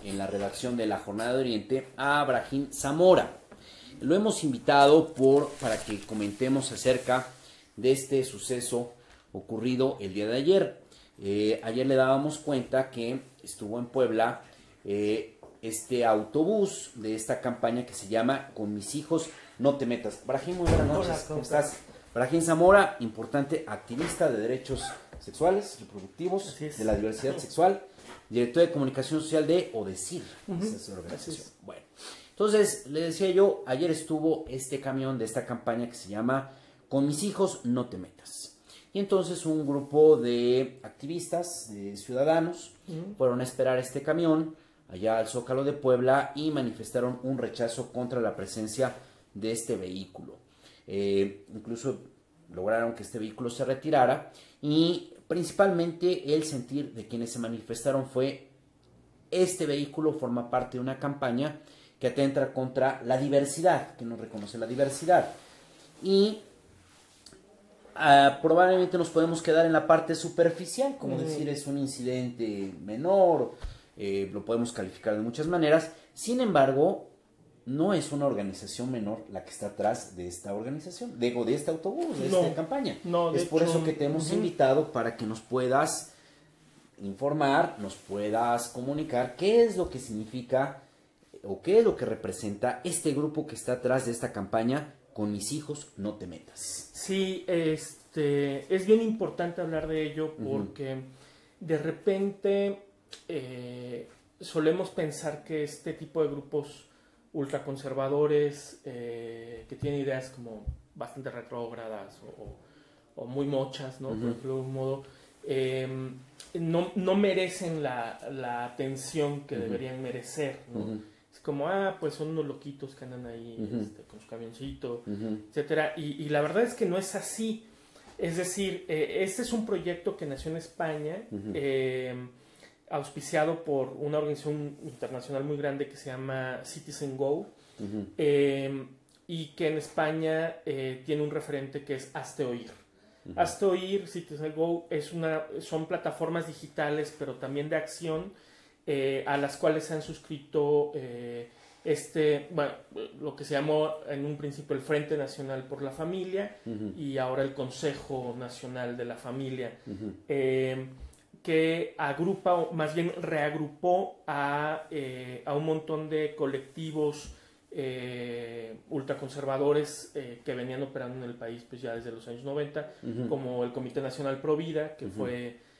en la redacción de La Jornada de Oriente a Brahim Zamora. Lo hemos invitado para que comentemos acerca de este suceso ocurrido el día de ayer. Ayer le dábamos cuenta que estuvo en Puebla este autobús de esta campaña que se llama Con mis hijos no te metas. Brahim, muy buenas noches. Hola, ¿Cómo estás? Brahim Zamora, importante activista de derechos sexuales, reproductivos, de la diversidad sexual, director de comunicación social de ODECIR, esa es la organización. Bueno, entonces, le decía yo, ayer estuvo este camión de esta campaña que se llama Con mis hijos no te metas. Y entonces un grupo de activistas, de ciudadanos, fueron a esperar este camión allá al Zócalo de Puebla y manifestaron un rechazo contra la presencia de este vehículo. Incluso lograron que este vehículo se retirara y principalmente el sentir de quienes se manifestaron fue: este vehículo forma parte de una campaña que atenta contra la diversidad, que no reconoce la diversidad. Y probablemente nos podemos quedar en la parte superficial, como decir es un incidente menor, lo podemos calificar de muchas maneras. Sin embargo, no es una organización menor la que está atrás de esta organización, de este autobús, de esta campaña. Es por eso que te hemos invitado, para que nos puedas informar, nos puedas comunicar qué es lo que significa o qué es lo que representa este grupo que está atrás de esta campaña Con mis hijos no te metas. Sí, es bien importante hablar de ello porque de repente solemos pensar que este tipo de grupos ultraconservadores que tienen ideas como bastante retrógradas o muy mochas, ¿no? Por decirlo de un modo, no merecen la atención que deberían merecer, ¿no? Es como, pues son unos loquitos que andan ahí con su camioncito, etcétera. Y la verdad es que no es así. Es decir, este es un proyecto que nació en España, auspiciado por una organización internacional muy grande que se llama Citizen Go, y que en España tiene un referente que es Hazte Oír. Hazte Oír, Citizen Go, son plataformas digitales, pero también de acción, a las cuales se han suscrito lo que se llamó en un principio el Frente Nacional por la Familia y ahora el Consejo Nacional de la Familia, que agrupa, o más bien reagrupó a un montón de colectivos ultraconservadores que venían operando en el país pues ya desde los años 90, como el Comité Nacional Pro Vida, que fue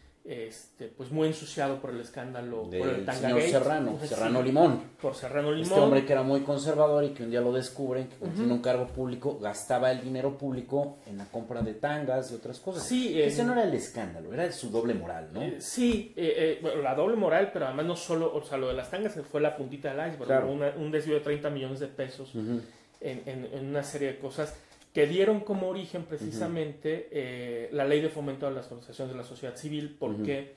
pues muy ensuciado por el escándalo por el señor Serrano Limón. Por Serrano Limón. Este hombre que era muy conservador y que un día lo descubren, que cuando tiene un cargo público gastaba el dinero público en la compra de tangas y otras cosas. Sí, ese no era el escándalo, era su doble moral, ¿no? Sí, bueno, la doble moral, pero además no solo, o sea, lo de las tangas fue la puntita del iceberg, claro. Un desvío de 30 millones de pesos en una serie de cosas que dieron como origen precisamente la ley de fomento a las organizaciones de la sociedad civil, porque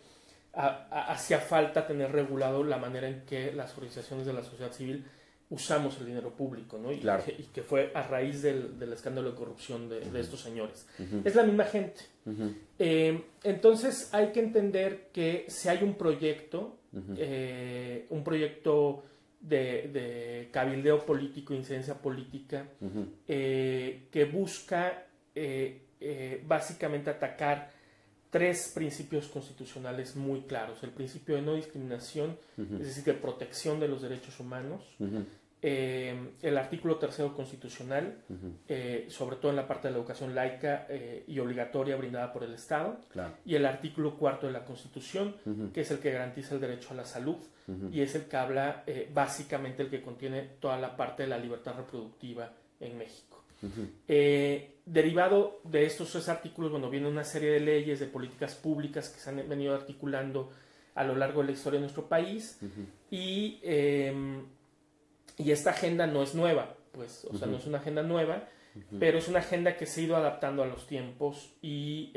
hacía falta tener regulado la manera en que las organizaciones de la sociedad civil usamos el dinero público, ¿no? Claro. Y que fue a raíz del escándalo de corrupción de estos señores. Es la misma gente. Entonces hay que entender que si hay un proyecto de cabildeo político, incidencia política, que busca básicamente atacar tres principios constitucionales muy claros. El principio de no discriminación, es decir, de protección de los derechos humanos. El artículo 3º constitucional, sobre todo en la parte de la educación laica y obligatoria brindada por el Estado. Claro. Y el artículo 4º de la Constitución, que es el que garantiza el derecho a la salud, y es el que habla, básicamente el que contiene toda la parte de la libertad reproductiva en México. Derivado de estos tres artículos, bueno, viene una serie de leyes, de políticas públicas que se han venido articulando a lo largo de la historia de nuestro país, y esta agenda no es nueva, pues, o sea, no es una agenda nueva, pero es una agenda que se ha ido adaptando a los tiempos y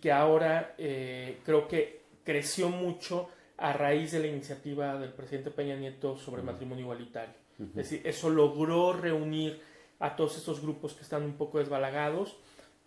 que ahora creo que creció mucho a raíz de la iniciativa del presidente Peña Nieto sobre matrimonio igualitario. Es decir, eso logró reunir a todos estos grupos que están un poco desbalagados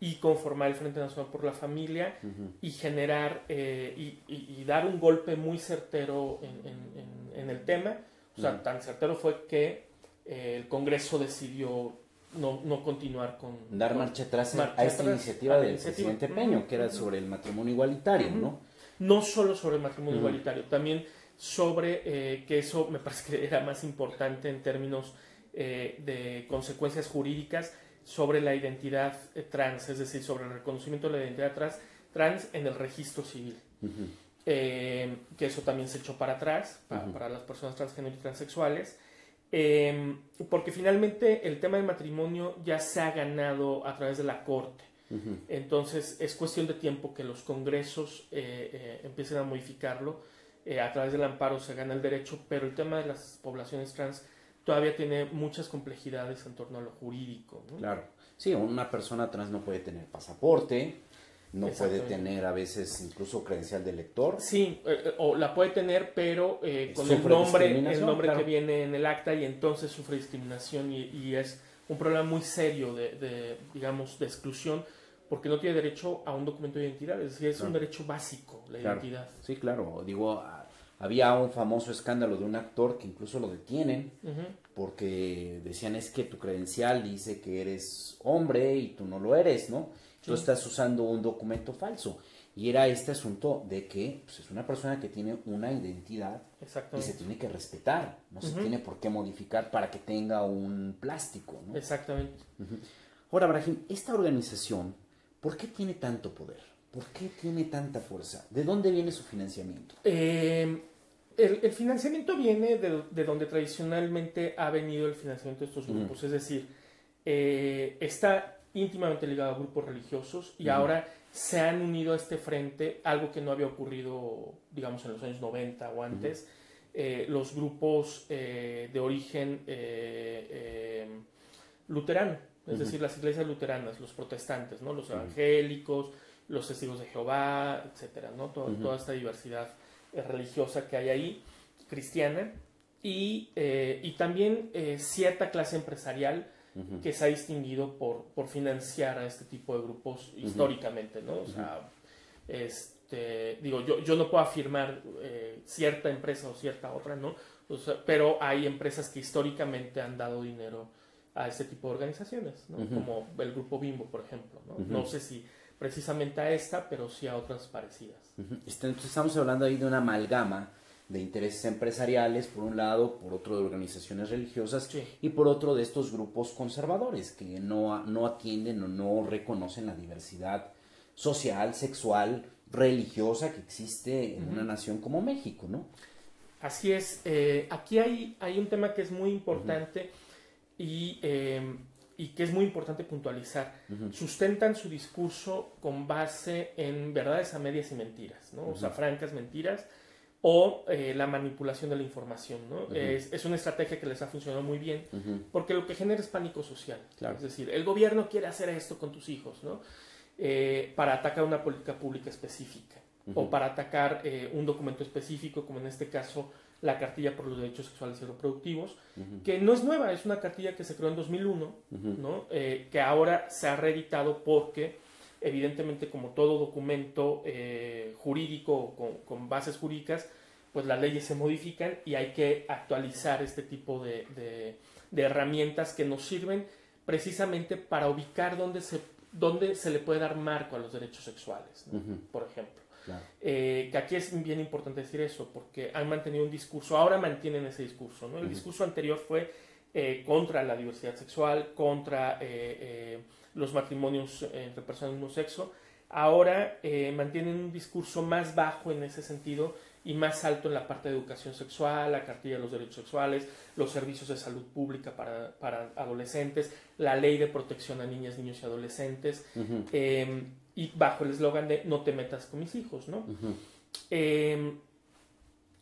y conformar el Frente Nacional por la Familia y generar y dar un golpe muy certero en en el tema. O sea, tan certero fue que el Congreso decidió no continuar con... Dar marcha atrás a esta iniciativa del presidente Peña, que era sobre el matrimonio igualitario, ¿no? No solo sobre el matrimonio igualitario, también sobre que eso me parece que era más importante en términos de consecuencias jurídicas, sobre la identidad trans, es decir, sobre el reconocimiento de la identidad trans en el registro civil. Que eso también se echó para atrás para las personas transgénero y transexuales, porque finalmente el tema del matrimonio ya se ha ganado a través de la Corte. Entonces es cuestión de tiempo que los congresos empiecen a modificarlo. A través del amparo se gana el derecho, pero el tema de las poblaciones trans todavía tiene muchas complejidades en torno a lo jurídico, ¿no? Claro. Sí, una persona trans no puede tener pasaporte, no puede tener a veces incluso credencial de lector. Sí, o la puede tener, pero con el nombre claro, que viene en el acta, y entonces sufre discriminación y es un problema muy serio digamos, de exclusión, porque no tiene derecho a un documento de identidad, es decir, es un derecho básico la identidad. Sí, claro, digo, había un famoso escándalo de un actor que incluso lo detienen porque decían es que tu credencial dice que eres hombre y tú no lo eres, ¿no? Tú estás usando un documento falso. Y era este asunto de que pues, es una persona que tiene una identidad y se tiene que respetar, no se tiene por qué modificar para que tenga un plástico, ¿no? Exactamente. Ahora, Brahim, esta organización, ¿por qué tiene tanto poder? ¿Por qué tiene tanta fuerza? ¿De dónde viene su financiamiento? El financiamiento viene de donde tradicionalmente ha venido el financiamiento de estos grupos, es decir, está íntimamente ligado a grupos religiosos y ahora se han unido a este frente, algo que no había ocurrido, digamos, en los años 90 o antes, los grupos de origen luterano, es decir, las iglesias luteranas, los protestantes, ¿no? Los evangélicos, los testigos de Jehová, etcétera, ¿no? Toda esta diversidad religiosa que hay ahí, cristiana, y también cierta clase empresarial que se ha distinguido por financiar a este tipo de grupos históricamente, ¿no? O sea, digo, yo no puedo afirmar cierta empresa o cierta otra, ¿no? O sea, pero hay empresas que históricamente han dado dinero a este tipo de organizaciones, ¿no? Como el Grupo Bimbo, por ejemplo, ¿no? No sé si precisamente a esta, pero sí a otras parecidas. Entonces estamos hablando ahí de una amalgama de intereses empresariales, por un lado, por otro de organizaciones religiosas y por otro de estos grupos conservadores que no atienden o no reconocen la diversidad social, sexual, religiosa que existe en una nación como México, ¿no? Así es. Aquí hay un tema que es muy importante y que es muy importante puntualizar. Sustentan su discurso con base en verdades a medias y mentiras, ¿no? O sea, francas mentiras, o la manipulación de la información, ¿no? Es una estrategia que les ha funcionado muy bien, porque lo que genera es pánico social. Claro. Es decir, el gobierno quiere hacer esto con tus hijos, ¿no? Para atacar una política pública específica, o para atacar un documento específico, como en este caso la Cartilla por los Derechos Sexuales y Reproductivos, que no es nueva, es una cartilla que se creó en 2001, ¿no? Que ahora se ha reeditado porque evidentemente, como todo documento jurídico con bases jurídicas, pues las leyes se modifican y hay que actualizar este tipo de herramientas que nos sirven precisamente para ubicar dónde se le puede dar marco a los derechos sexuales, ¿no? Por ejemplo. Claro. Que aquí es bien importante decir eso, porque han mantenido un discurso, ahora mantienen ese discurso, ¿no? El discurso anterior fue contra la diversidad sexual, contra los matrimonios entre personas del mismo sexo. Ahora mantienen un discurso más bajo en ese sentido y más alto en la parte de educación sexual, la Cartilla de los Derechos Sexuales, los servicios de salud pública para adolescentes, la ley de protección a niñas, niños y adolescentes, y bajo el eslogan de no te metas con mis hijos, ¿no?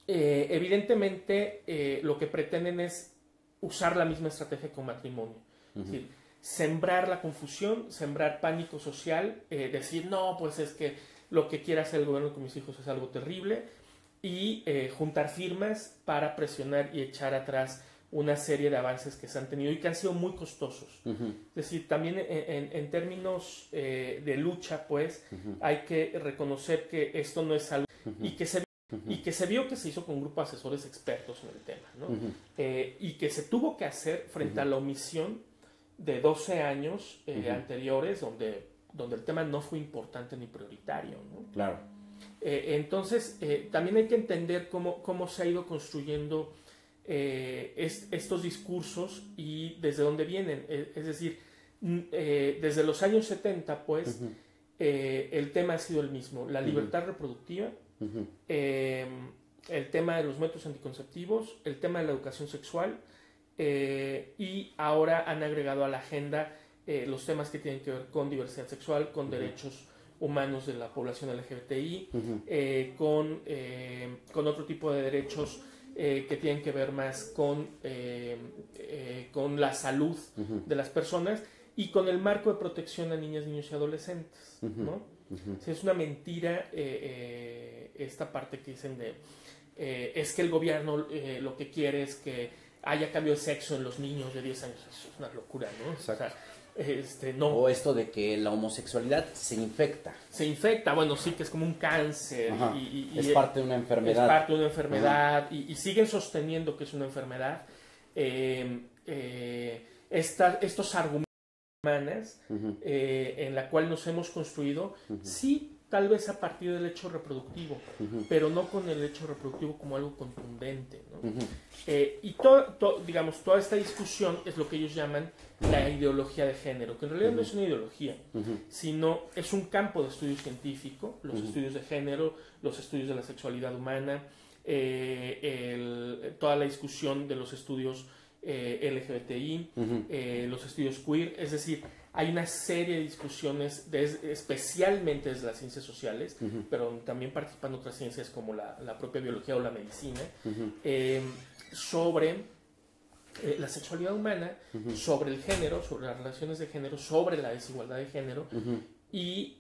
Evidentemente lo que pretenden es usar la misma estrategia con matrimonio, es decir, sembrar la confusión, sembrar pánico social, decir, no, pues es que lo que quiere hacer el gobierno con mis hijos es algo terrible, y juntar firmas para presionar y echar atrás una serie de avances que se han tenido y que han sido muy costosos. Es decir, también en términos de lucha, pues, hay que reconocer que esto no es algo y que se y que se vio que se hizo con un grupo de asesores expertos en el tema, ¿no? Y que se tuvo que hacer frente a la omisión de 12 años anteriores donde el tema no fue importante ni prioritario, ¿no? Claro. Entonces, también hay que entender cómo se ha ido construyendo estos discursos y desde dónde vienen. Es decir, desde los años 70, pues, el tema ha sido el mismo. La libertad reproductiva, el tema de los métodos anticonceptivos, el tema de la educación sexual, y ahora han agregado a la agenda los temas que tienen que ver con diversidad sexual, con derechos humanos de la población LGBTI, con otro tipo de derechos que tienen que ver más con la salud de las personas y con el marco de protección a niñas, niños y adolescentes, ¿no? Sí, es una mentira esta parte que dicen de es que el gobierno lo que quiere es que haya cambio de sexo en los niños de 10 años. Eso es una locura, ¿no? Exacto. O sea, no. O esto de que la homosexualidad se infecta. Se infecta, bueno, sí, que es como un cáncer. Y es parte de una enfermedad. Es parte de una enfermedad y siguen sosteniendo que es una enfermedad. Estos argumentos humanos en la cual nos hemos construido, sí, tal vez a partir del hecho reproductivo, pero no con el hecho reproductivo como algo contundente, ¿no? Y digamos, toda esta discusión es lo que ellos llaman la ideología de género, que en realidad no es una ideología, sino es un campo de estudio científico, los estudios de género, los estudios de la sexualidad humana, toda la discusión de los estudios LGBTI, los estudios queer, es decir, hay una serie de discusiones, especialmente desde las ciencias sociales, pero también participan otras ciencias como la propia biología o la medicina, sobre la sexualidad humana, sobre el género, sobre las relaciones de género, sobre la desigualdad de género y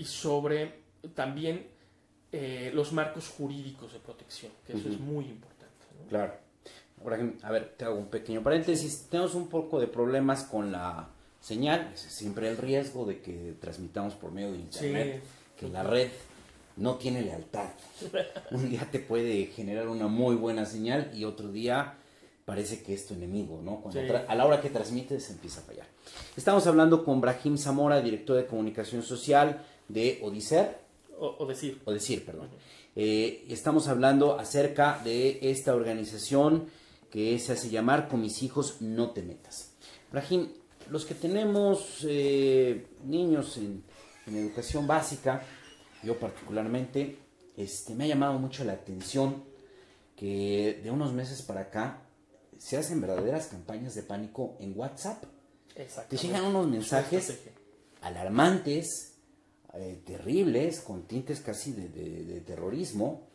sobre también los marcos jurídicos de protección, que eso es muy importante, ¿no? Claro. Ahora, a ver, te hago un pequeño paréntesis. Tenemos un poco de problemas con la señal. Es siempre el riesgo de que transmitamos por medio de internet, que la red no tiene lealtad. Un día te puede generar una muy buena señal y otro día parece que es tu enemigo, ¿no? Cuando a la hora que transmites empieza a fallar. Estamos hablando con Brahim Zamora, director de comunicación social de Odisir. Odisir, perdón. Estamos hablando acerca de esta organización que se hace llamar Con mis hijos no te metas. Brahim, los que tenemos niños en educación básica, yo particularmente, me ha llamado mucho la atención que de unos meses para acá se hacen verdaderas campañas de pánico en WhatsApp. Te llegan unos mensajes alarmantes, terribles, con tintes casi de terrorismo,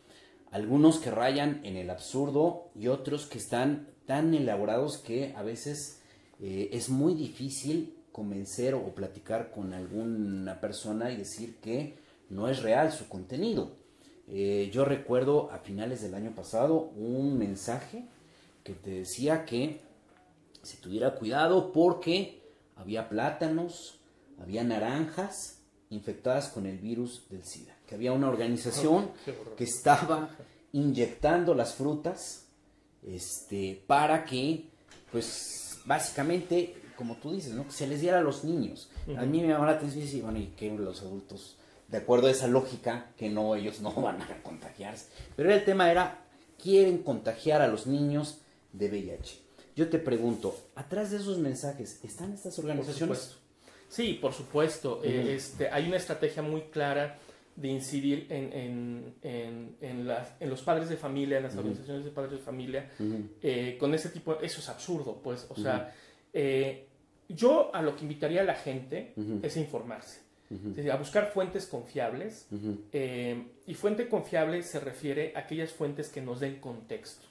algunos que rayan en el absurdo y otros que están tan elaborados que a veces es muy difícil convencer o platicar con alguna persona y decir que no es real su contenido. Yo recuerdo a finales del año pasado un mensaje que te decía que se tuviera cuidado porque había plátanos, había naranjas infectadas con el virus del SIDA, que había una organización que estaba inyectando las frutas para que, pues, básicamente, como tú dices, ¿no?, que se les diera a los niños. A mí me llamó la atención y decía, bueno, y que los adultos, de acuerdo a esa lógica, que no, ellos no van a contagiarse. Pero el tema era, quieren contagiar a los niños de VIH. Yo te pregunto, ¿atrás de esos mensajes están estas organizaciones? Sí, por supuesto. Hay una estrategia muy clara de incidir en los padres de familia, en las organizaciones de padres de familia, con ese tipo. Eso es absurdo, pues. O sea, yo a lo que invitaría a la gente es a informarse, es decir, a buscar fuentes confiables. Y fuente confiable se refiere a aquellas fuentes que nos den contexto.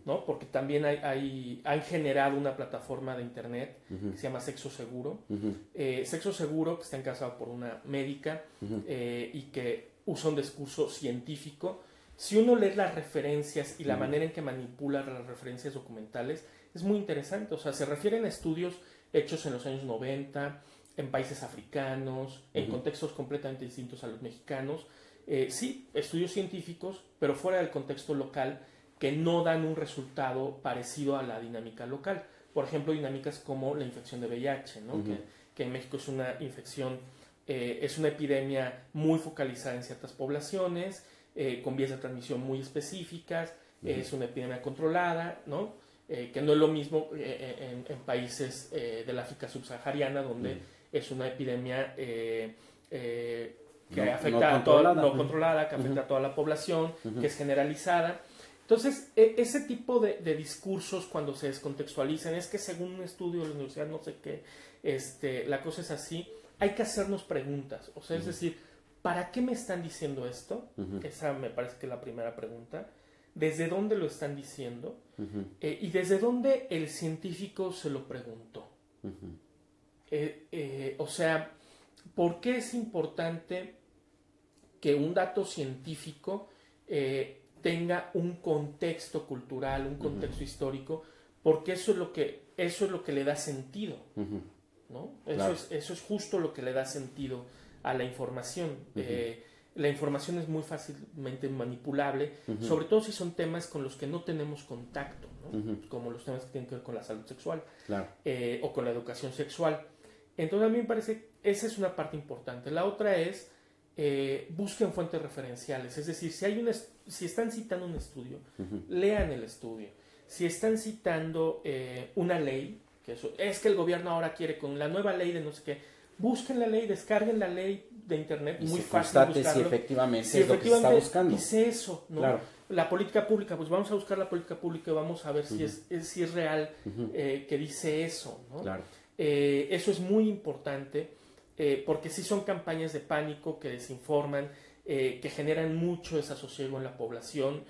¿No? Porque también han generado una plataforma de internet que se llama Sexo Seguro. Sexo Seguro, que está encabezado por una médica y que usa un discurso científico. Si uno lee las referencias y la manera en que manipula las referencias documentales, es muy interesante. O sea, se refieren a estudios hechos en los años 90, en países africanos, en contextos completamente distintos a los mexicanos, sí, estudios científicos, pero fuera del contexto local, que no dan un resultado parecido a la dinámica local. Por ejemplo, dinámicas como la infección de VIH, ¿no? Que en México es una infección, es una epidemia muy focalizada en ciertas poblaciones, con vías de transmisión muy específicas, es una epidemia controlada, ¿no? Que no es lo mismo en países del África subsahariana, donde es una epidemia que afecta a toda, no controlada, que afecta a toda la población, que es generalizada. Entonces, ese tipo de discursos, cuando se descontextualizan, es que según un estudio de la universidad, no sé qué, la cosa es así, hay que hacernos preguntas. O sea, es decir, ¿para qué me están diciendo esto? Esa me parece que es la primera pregunta. ¿Desde dónde lo están diciendo? Y desde dónde el científico se lo preguntó. O sea, ¿por qué es importante que un dato científico tenga un contexto cultural, un contexto histórico? Porque eso es lo que le da sentido, ¿no? Claro. Eso es justo lo que le da sentido a la información. La información es muy fácilmente manipulable, sobre todo si son temas con los que no tenemos contacto, ¿no? Como los temas que tienen que ver con la salud sexual, claro, o con la educación sexual. Entonces a mí me parece que esa es una parte importante. La otra es busquen fuentes referenciales, es decir, si están citando un estudio, lean el estudio. Si están citando una ley, es que el gobierno ahora quiere con la nueva ley de no sé qué, busquen la ley, descarguen la ley de internet, muy fácil buscarlo. Si efectivamente es lo que se está buscando. Dice eso, ¿no? Claro. La política pública, pues vamos a buscar la política pública y vamos a ver si es real que dice eso, ¿no? Claro. Eso es muy importante porque sí son campañas de pánico que desinforman, que generan mucho desasosiego en la población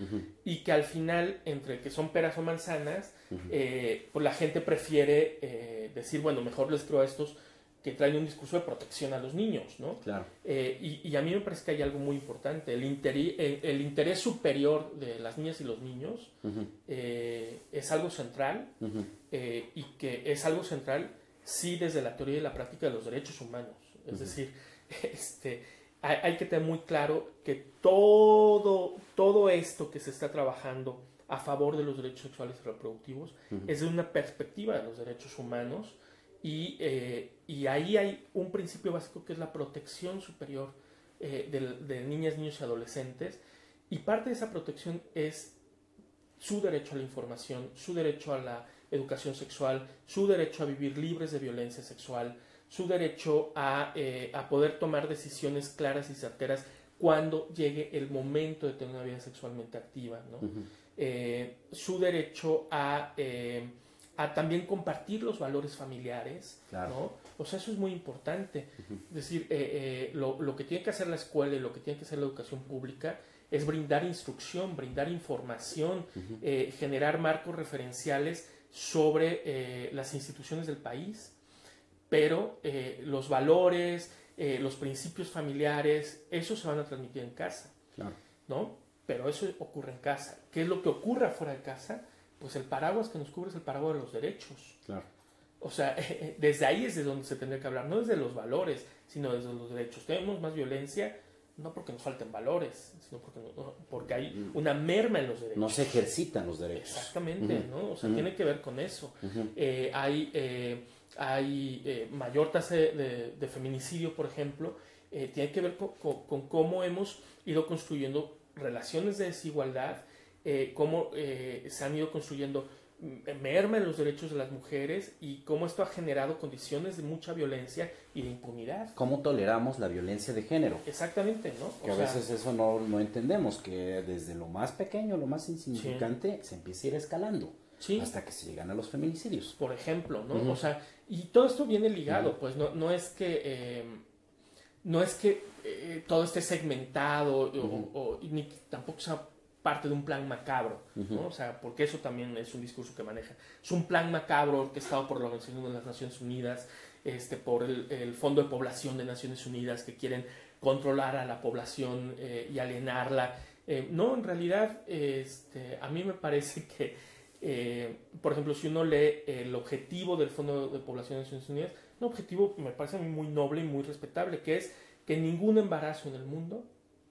y que al final, entre que son peras o manzanas, pues la gente prefiere decir, bueno, mejor les creo a estos que traen un discurso de protección a los niños, ¿no? Claro. Y a mí me parece que hay algo muy importante. El interés superior de las niñas y los niños es algo central y que es algo central, sí, desde la teoría y la práctica de los derechos humanos. Es decir, hay que tener muy claro que todo esto que se está trabajando a favor de los derechos sexuales y reproductivos es de una perspectiva de los derechos humanos. Y ahí hay un principio básico que es la protección superior de niñas, niños y adolescentes, y parte de esa protección es su derecho a la información, su derecho a la educación sexual, su derecho a vivir libres de violencia sexual, su derecho a poder tomar decisiones claras y certeras cuando llegue el momento de tener una vida sexualmente activa, ¿no? Su derecho a también compartir los valores familiares, claro, ¿no? O sea, eso es muy importante. Es decir, lo que tiene que hacer la escuela y lo que tiene que hacer la educación pública es brindar instrucción, brindar información, generar marcos referenciales sobre las instituciones del país, pero los valores, los principios familiares, eso se van a transmitir en casa, claro, ¿no? Pero eso ocurre en casa. ¿Qué es lo que ocurre afuera de casa? Pues el paraguas que nos cubre es el paraguas de los derechos. Claro. O sea, desde ahí es de donde se tendría que hablar, no desde los valores, sino desde los derechos. Tenemos más violencia, no porque nos falten valores, sino porque hay una merma en los derechos. No se ejercitan los derechos. Exactamente, ¿no? O sea, tiene que ver con eso. Hay mayor tasa de feminicidio, por ejemplo, tiene que ver con cómo hemos ido construyendo relaciones de desigualdad, cómo se han ido construyendo merma en los derechos de las mujeres y cómo esto ha generado condiciones de mucha violencia y de impunidad. ¿Cómo toleramos la violencia de género? Exactamente, ¿no? Que a veces eso no entendemos, que desde lo más pequeño, lo más insignificante, se empieza a ir escalando, hasta que se llegan a los feminicidios. Por ejemplo, ¿no? O sea, y todo esto viene ligado, pues no es que todo esté segmentado ni tampoco sea parte de un plan macabro, ¿no? O sea, porque eso también es un discurso que maneja. Es un plan macabro orquestado por la Organización de las Naciones Unidas, por el Fondo de Población de Naciones Unidas, que quieren controlar a la población y alienarla. No, en realidad, a mí me parece que, por ejemplo, si uno lee el objetivo del Fondo de Población de Naciones Unidas, un objetivo me parece a mí muy noble y muy respetable, que es que ningún embarazo en el mundo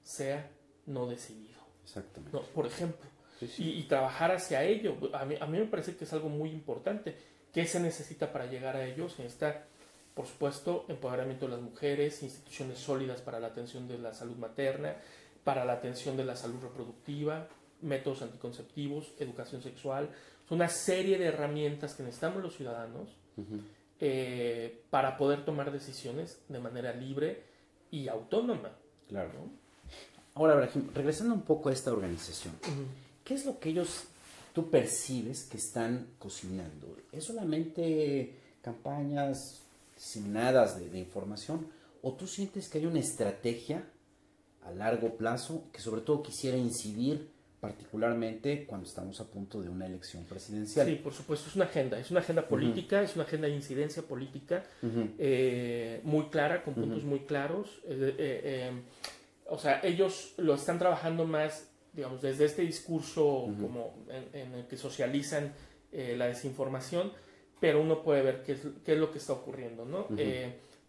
sea no decidido. Exactamente. ¿No? Por ejemplo. Sí, sí. Y trabajar hacia ello. A mí me parece que es algo muy importante. ¿Qué se necesita para llegar a ello? Se necesita, por supuesto, empoderamiento de las mujeres, instituciones sólidas para la atención de la salud materna, para la atención de la salud reproductiva, métodos anticonceptivos, educación sexual. Es una serie de herramientas que necesitamos los ciudadanos para poder tomar decisiones de manera libre y autónoma. Claro. ¿No? Ahora, Brahim, regresando un poco a esta organización, ¿qué es lo que tú percibes que están cocinando? ¿Es solamente campañas diseminadas de información? ¿O tú sientes que hay una estrategia a largo plazo que sobre todo quisiera incidir particularmente cuando estamos a punto de una elección presidencial? Sí, por supuesto, es una agenda política, es una agenda de incidencia política muy clara, con puntos muy claros. O sea, ellos lo están trabajando más, digamos, desde este discurso como en el que socializan la desinformación, pero uno puede ver qué es lo que está ocurriendo, ¿no?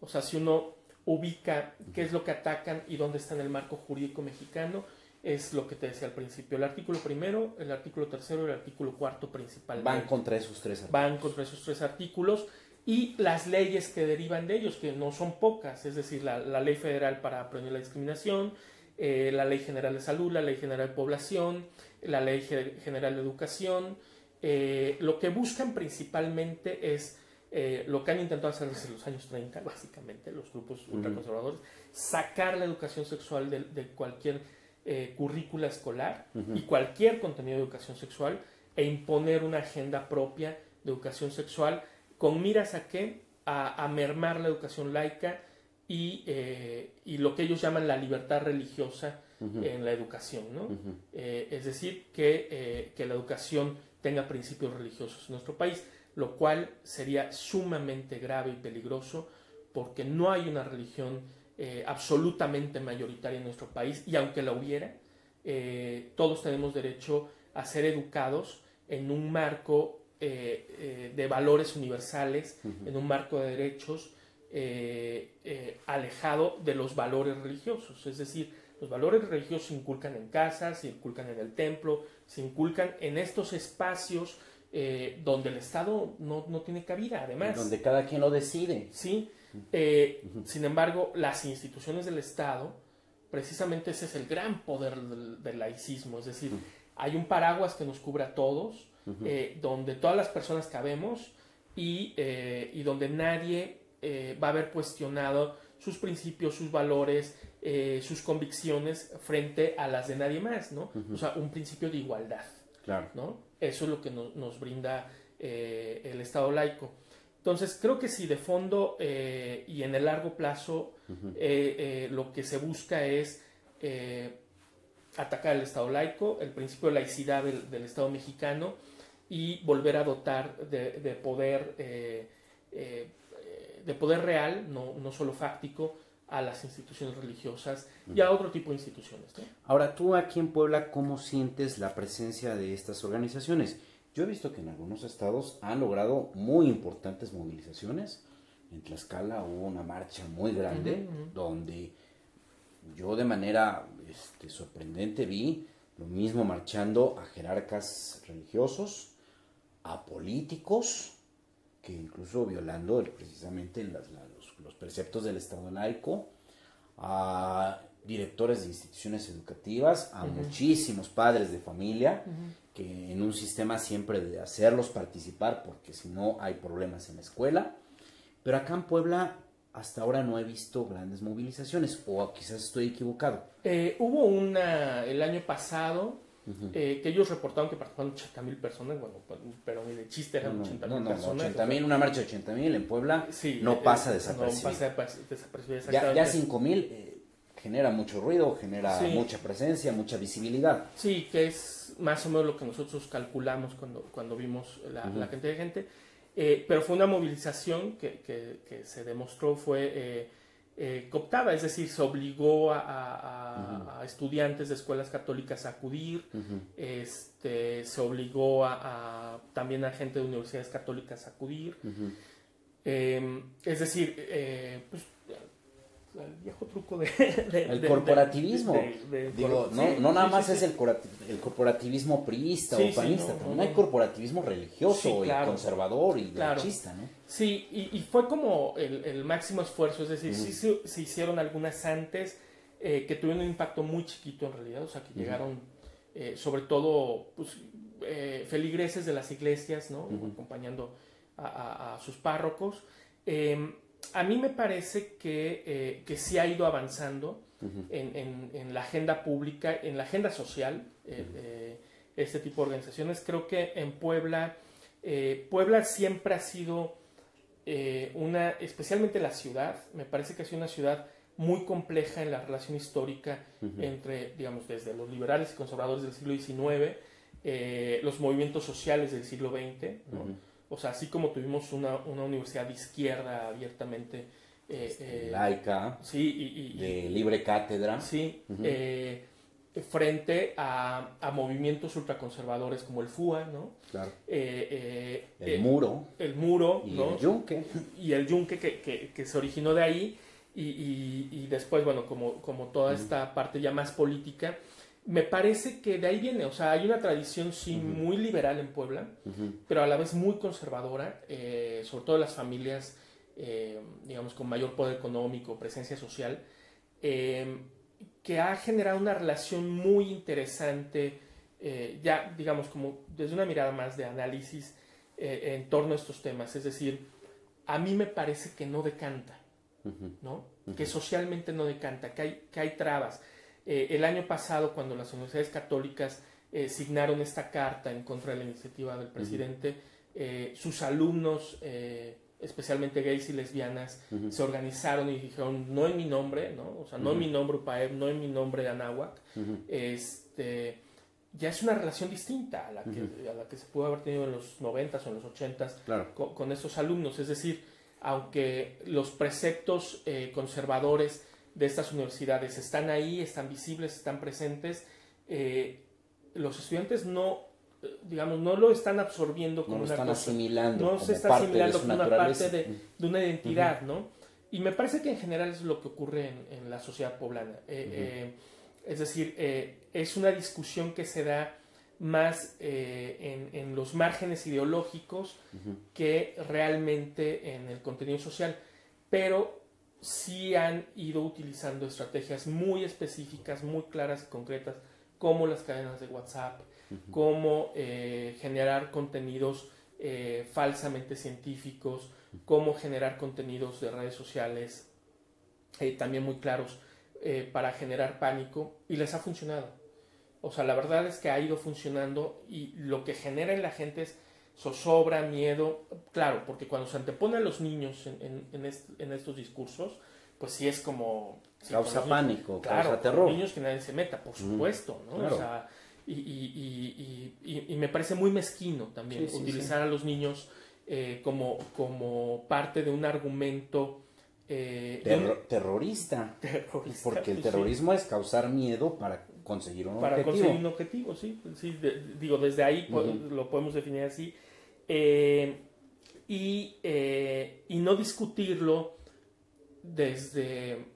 O sea, si uno ubica qué es lo que atacan y dónde está en el marco jurídico mexicano, es lo que te decía al principio. El artículo primero, el artículo tercero y el artículo cuarto principalmente. Van contra esos tres artículos. Van contra esos tres artículos y las leyes que derivan de ellos, que no son pocas, es decir, la Ley Federal para prevenir la discriminación, la Ley General de Salud, la Ley General de Población, la Ley General de Educación. Lo que buscan principalmente es lo que han intentado hacer desde los años 30, básicamente, los grupos ultraconservadores, sacar la educación sexual de cualquier currícula escolar y cualquier contenido de educación sexual e imponer una agenda propia de educación sexual con miras a qué, a mermar la educación laica y lo que ellos llaman la libertad religiosa en la educación, ¿no? Es decir, que la educación tenga principios religiosos en nuestro país, lo cual sería sumamente grave y peligroso porque no hay una religión absolutamente mayoritaria en nuestro país y aunque la hubiera, todos tenemos derecho a ser educados en un marco de valores universales, en un marco de derechos alejado de los valores religiosos. Es decir, los valores religiosos se inculcan en casa, se inculcan en el templo, se inculcan en estos espacios donde el Estado no tiene cabida, además. Donde cada quien lo decide. Sí. Sin embargo, las instituciones del Estado, precisamente ese es el gran poder del laicismo. Es decir, hay un paraguas que nos cubre a todos, donde todas las personas cabemos y donde nadie va a haber cuestionado sus principios, sus valores, sus convicciones frente a las de nadie más, ¿no? O sea, un principio de igualdad. Claro. ¿No? Eso es lo que nos brinda el Estado laico. Entonces, creo que si de fondo y en el largo plazo lo que se busca es atacar el Estado laico, el principio de laicidad del Estado mexicano y volver a dotar de poder real, no solo fáctico, a las instituciones religiosas y a otro tipo de instituciones, ¿no? Ahora, tú aquí en Puebla, ¿cómo sientes la presencia de estas organizaciones? Yo he visto que en algunos estados han logrado muy importantes movilizaciones. En Tlaxcala hubo una marcha muy grande donde yo de manera sorprendente vi lo mismo marchando a jerarcas religiosos, a políticos, que incluso violando precisamente los preceptos del Estado laico, a directores de instituciones educativas, a muchísimos padres de familia, que en un sistema siempre de hacerlos participar, porque si no hay problemas en la escuela. Pero acá en Puebla hasta ahora no he visto grandes movilizaciones, o quizás estoy equivocado. Hubo una el año pasado, que ellos reportaron que participaron 80,000 personas, bueno, pero ni de chiste eran 80,000 personas. 80,000, una marcha de 80,000 en Puebla no pasa desapercibida. No pasa desapercibida, ya 5,000 genera mucho ruido, genera mucha presencia, mucha visibilidad. Sí, que es más o menos lo que nosotros calculamos cuando vimos la cantidad de gente. Pero fue una movilización que se demostró fue cooptada, es decir, se obligó a estudiantes de escuelas católicas a acudir, se obligó también a gente de universidades católicas a acudir. Es decir, pues, el viejo truco el corporativismo. Digo, no nada más es el corporativismo priista o panista, también hay corporativismo religioso y conservador y derechista, ¿no? Sí, y fue como el máximo esfuerzo, es decir, sí se hicieron algunas antes que tuvieron un impacto muy chiquito en realidad, o sea, que llegaron sobre todo pues, feligreses de las iglesias, ¿no? Acompañando a sus párrocos. A mí me parece que sí ha ido avanzando en la agenda pública, en la agenda social, este tipo de organizaciones. Creo que en Puebla siempre ha sido especialmente la ciudad, me parece que ha sido una ciudad muy compleja en la relación histórica entre, digamos, desde los liberales y conservadores del siglo XIX, los movimientos sociales del siglo XX, ¿no? O sea, así como tuvimos una universidad de izquierda abiertamente laica, sí, de libre cátedra, sí, frente a movimientos ultraconservadores como el FUA, ¿no? Claro. El muro y ¿no? El yunque. Y el yunque que se originó de ahí y después, bueno, como toda esta parte ya más política. Me parece que de ahí viene, o sea, hay una tradición sí muy liberal en Puebla, pero a la vez muy conservadora, sobre todo las familias, digamos, con mayor poder económico, presencia social, que ha generado una relación muy interesante, ya, digamos, como desde una mirada más de análisis en torno a estos temas. Es decir, a mí me parece que no decanta, ¿no? Que socialmente no decanta, que hay trabas. El año pasado, cuando las universidades católicas signaron esta carta en contra de la iniciativa del presidente, sus alumnos, especialmente gays y lesbianas, se organizaron y dijeron, no en mi nombre, ¿no? O sea, no en mi nombre UPAEP, no en mi nombre Anáhuac, ya es una relación distinta a la que se pudo haber tenido en los 90s o en los 80s claro. con estos alumnos. Es decir, aunque los preceptos conservadores de estas universidades están ahí, están visibles, están presentes, los estudiantes no lo están absorbiendo como una cosa, asimilando, no se está asimilando como una parte de una identidad, ¿no? Y me parece que en general es lo que ocurre en la sociedad poblana. Es decir, es una discusión que se da más en los márgenes ideológicos que realmente en el contenido social, pero sí han ido utilizando estrategias muy específicas, muy claras y concretas, como las cadenas de WhatsApp, como generar contenidos falsamente científicos, cómo generar contenidos de redes sociales también muy claros para generar pánico, y les ha funcionado. O sea, la verdad es que ha ido funcionando, y lo que genera en la gente es zozobra, miedo, claro, porque cuando se antepone a los niños en estos discursos, pues sí es como... Causa pánico, claro, causa terror. Niños que nadie se meta, por supuesto, ¿no? Claro. O sea, y me parece muy mezquino también utilizar a los niños como parte de un argumento... terrorista. Porque el terrorismo es causar miedo para conseguir un objetivo. Para conseguir un objetivo, sí. Digo, desde ahí lo podemos definir así. Y no discutirlo desde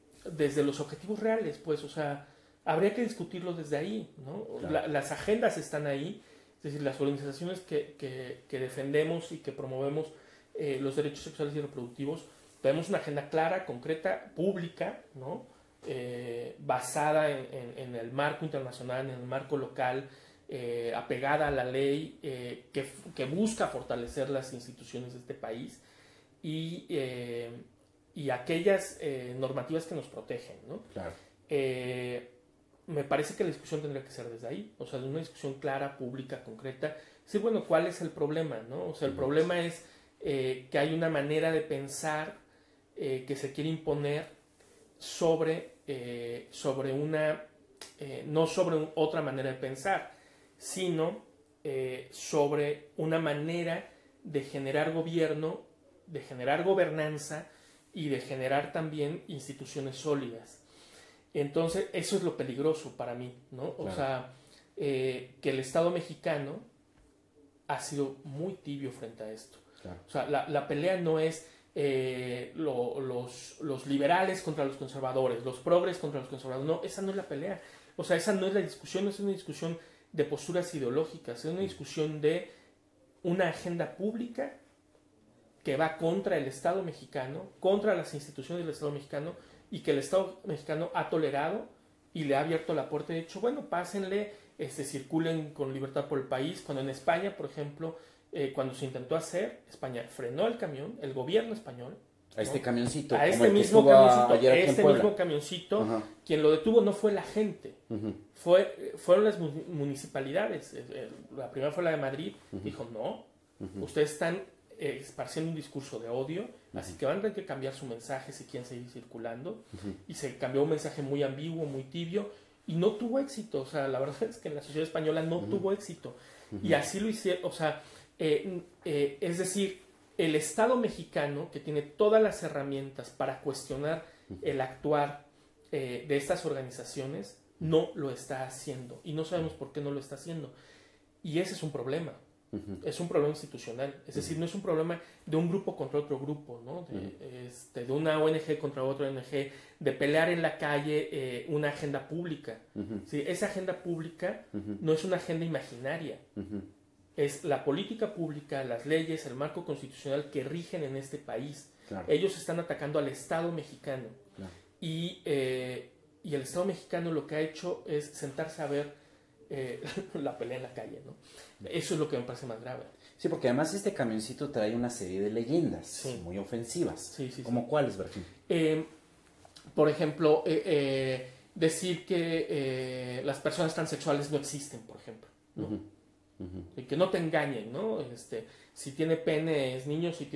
los objetivos reales, pues, o sea, habría que discutirlo desde ahí, ¿no? Claro. Las agendas están ahí, es decir, las organizaciones que defendemos y que promovemos los derechos sexuales y reproductivos, tenemos una agenda clara, concreta, pública, ¿no? Basada en el marco internacional, en el marco local, apegada a la ley, que busca fortalecer las instituciones de este país y aquellas normativas que nos protegen, ¿no? Claro. Me parece que la discusión tendría que ser desde ahí, o sea, de una discusión clara, pública, concreta. Sí, bueno, ¿cuál es el problema, no? O sea, el problema es que hay una manera de pensar que se quiere imponer sobre una, no sobre otra manera de pensar, sino sobre una manera de generar gobierno, de generar gobernanza y de generar también instituciones sólidas. Entonces, eso es lo peligroso para mí, ¿no? O sea, que el Estado mexicano ha sido muy tibio frente a esto. Claro. O sea, la pelea no es los liberales contra los conservadores, los progres contra los conservadores. No, esa no es la pelea. O sea, esa no es la discusión, no es una discusión de posturas ideológicas, es una discusión de una agenda pública que va contra el Estado mexicano, contra las instituciones del Estado mexicano, y que el Estado mexicano ha tolerado y le ha abierto la puerta y ha dicho, bueno, pásenle, circulen con libertad por el país. Cuando en España, por ejemplo, cuando se intentó hacer, España frenó el camión, el gobierno español. A este camioncito. A este mismo camioncito, Ajá. quien lo detuvo no fue la gente, fueron las municipalidades. La primera fue la de Madrid, dijo, no, ustedes están esparciendo un discurso de odio, así que van a tener que cambiar su mensaje si quieren seguir circulando. Y se cambió un mensaje muy ambiguo, muy tibio, y no tuvo éxito. O sea, la verdad es que en la sociedad española no tuvo éxito. Y así lo hicieron, o sea, es decir, el Estado mexicano, que tiene todas las herramientas para cuestionar el actuar de estas organizaciones, no lo está haciendo. Y no sabemos por qué no lo está haciendo. Y ese es un problema. Es un problema institucional. Es decir, no es un problema de un grupo contra otro grupo, ¿no? De una ONG contra otra ONG, de pelear en la calle una agenda pública. ¿Sí? Esa agenda pública no es una agenda imaginaria. Es la política pública, las leyes, el marco constitucional que rigen en este país. Claro. Ellos están atacando al Estado mexicano. Claro. Y el Estado mexicano lo que ha hecho es sentarse a ver la pelea en la calle, ¿no? Eso es lo que me parece más grave. Sí, porque además este camioncito trae una serie de leyendas muy ofensivas. ¿Cómo cuáles, Bertín? Por ejemplo, decir que las personas transexuales no existen, por ejemplo, ¿no? Y que no te engañen, ¿no? Si tiene pene es niño, si tiene